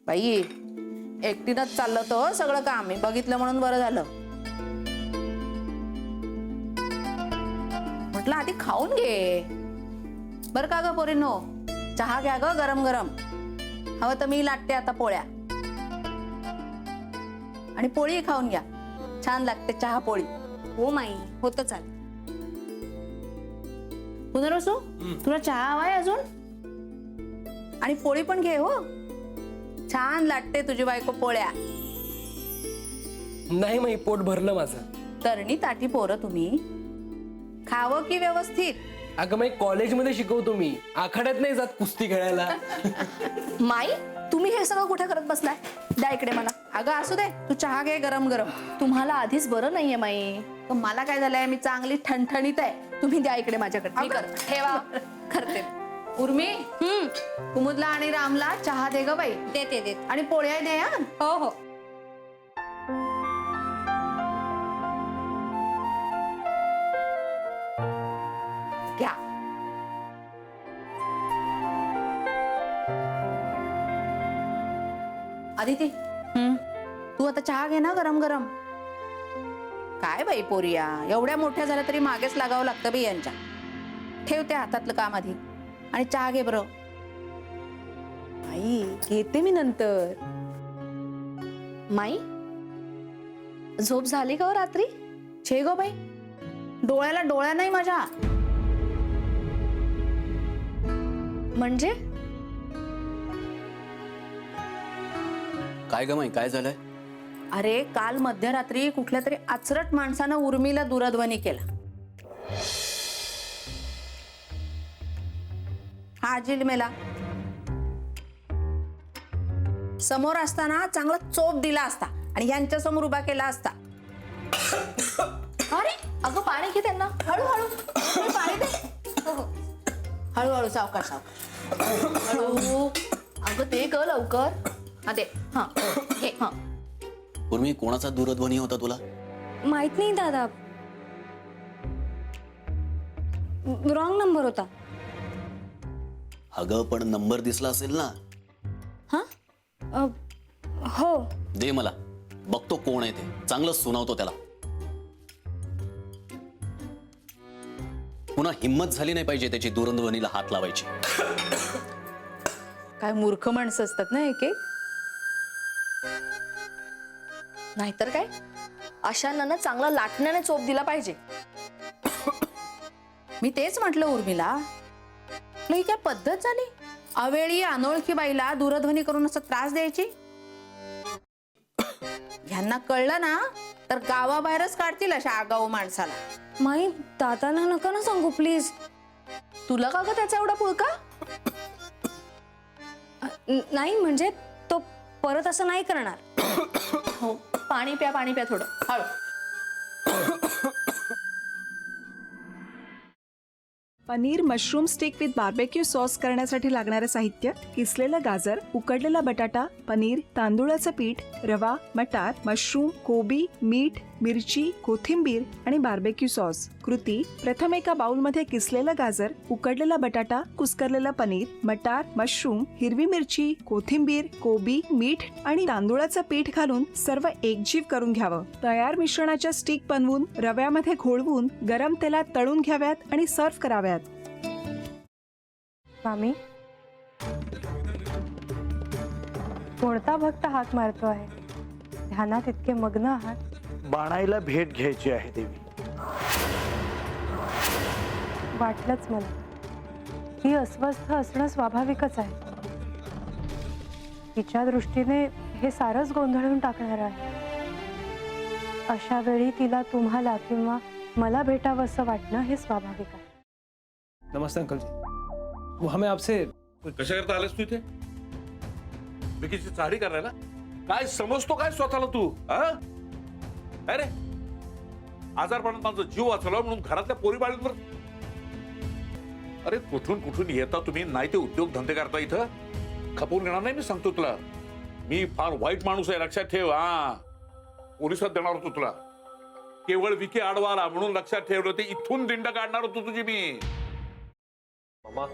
बाई एकटीनच चाललं तर सगळं काम मी बघितलं म्हणून बरं झालं. म्हटलं आधी खाऊन घे. बर का ग पोरींनो, चहा घ्या ग गरम गरम. हवं तर मी लाटते आता पोळ्या. आणि पोळी खाऊन घ्या, छान लागते चहा पोळी. हो माई, होतं चाल. पुनर्वसू तुला चहा हवाय अजून? आणि पोळी पण घे हो, छान लाटते तुझी बायको पोळ्या. नाही माई, पोट भरलं माझं. तरणी ताटी पोरं तुम्ही, खावं की व्यवस्थित? अगं माई, कॉलेजमध्ये शिकवतो मी, आखाड्यात नाही जात कुस्ती खेळायला. माई, तुम्ही हे सगळं कुठे करत बसलाय? द्या इकडे मला. अगं असू दे, तू चहा घे गरम गरम. तुम्हाला आधीच बरं नाहीये माई. तर मला काय झालंय, मी चांगली ठणठणीत आहे. तुम्ही द्या इकडे माझ्याकडे, मी अगं, करते. ठेवा करते. उर्मी, कुमुदला आणि रामला चहा दे ग बाई. देते देते. आणि पोळ्या दे हा. हो हो. घ्या. आदिती, तू आता चहा घे ना गरम गरम. काय बाई पोरिया, एवढ्या मोठ्या झाल्या तरी मागेच लागावं लागतं बाई यांच्या. ठेवते हातातलं काम आधी आणि चहा घे बरं. आई, घेते मी नंतर. माई, झोप झाली का हो रात्री? छे गो बाई, डोळ्याला डोळ्या नाही माझ्या. म्हणजे काय ग माई, काय झालंय? अरे काल मध्यरात्री कुठल्या तरी आचरट माणसानं उर्मीला दूरध्वनी केला. हा अजिल मेला. समोर असताना चांगला चोप दिला असता आणि यांच्या समोर उभा केला असता. अरे अगं, पाणी घे त्यांना. हळूहळू पाणी दे. हळूहळू सावकाश सावकाश हळू. अगं ते कर लवकर. हा दे. हा घे. हा. उर्मी, कोणाचा दूरध्वनी होता तुला? माहित नाही दादा, रॉंग नंबर होता. अगं पण नंबर दिसला असेल ना? हा. हो. दे मला, बघतो कोण आहे ते, चांगलं सुनावतो त्याला. पुन्हा हिम्मत झाली नाही पाहिजे त्याची दूरध्वनीला हात लावायची. काय मूर्ख माणसं असतात ना एक एक. नाहीतर काय, अशांना ना चांगला लाटण्याने चोप दिला पाहिजे. मी तेच म्हटलं उर्मिला, ही काय पद्धत झाली? अवेळी अनोळखी बाईला दूरध्वनी करून असं त्रास द्यायची. ह्यांना कळलं ना तर गावाबाहेरच काढतील अशा आगाऊ माणसाला. माई, दादांना नका ना सांगू प्लीज. तुला का ग त्याचा एवढा पुळका? नाही म्हणजे तो परत असं नाही करणार. हो, पाणी प्या, पाणी प्या थोडं हळू. Paneer mushroom stick with barbecue sauce करण्यासाठी लागणारे साहित्य: किसलेलं गाजर, उकडलेला बटाटा, पनीर, तांदूळाचं पीठ, रवा, मटार, मशरूम, कोबी, मीठ, मिरची, कोथिंबीर आणि बार्बेक्यू सॉस. कृती: प्रथम एका बाउलमध्ये किसलेलं गाजर, उकडलेला बटाटा, कुस्करलेलं पनीर, मटार, मशरूम, हिरवी मिरची, कोथिंबीर, कोबी, मीठ आणि तांदूळाचं पीठ घालून सर्व एकजीव करून घ्यावं. तयार मिश्रणाच्या स्टिक बनवून रव्यामध्ये घोळवून गरम तेलात तळून घ्याव्यात आणि सर्व्ह कराव्यात. मामी, कोणता भक्त हाक मारतो आहे? ध्यानात इतके मग्न आहात. बाणाईला भेट घ्यायची आहे देवी. वाटलंच मला, ती अस्वस्थ असणं स्वाभाविकच आहे. तिच्या दृष्टीने हे सारंच गोंधळून टाकणार आहे. अशा वेळी तिला तुम्हाला किंवा मला भेटावं असं वाटणं हे स्वाभाविक आहे. नमस्ते अंकल जी, वो हमें आपसे. कशा करता आलास तू इथे? विकीची चाळी करायला? काय समजतो काय स्वतःला तू? अरे आजारपणात माझा जीव वाचला म्हणून घरातल्या पोरी बाळींवर. अरे कुठून कुठून येता तुम्ही, नाही ते उद्योग धंदे करता इथं. खपवून घेणार नाही मी सांगतो तुला. मी फार वाईट माणूस आहे, लक्षात ठेव. पोलिसात देणार होतो तुला. केवळ विकी आडवा आला म्हणून लक्षात ठेवलं, ते इथून दिंड काढणार होतो तुझी मी. मामा,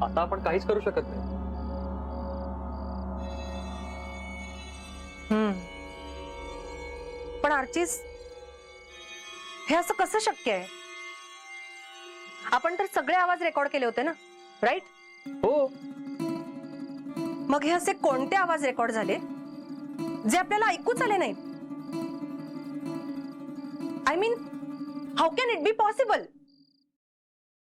आता आपण काहीच करू शकत नाही. पण आर्चिस, हे असं कसं शक्य आहे? आपण तर सगळे आवाज रेकॉर्ड केले होते ना, राईट? हो. मग हे असे कोणते आवाज रेकॉर्ड झाले जे आपल्याला ऐकूच आले नाहीत? I mean, how can it be possible?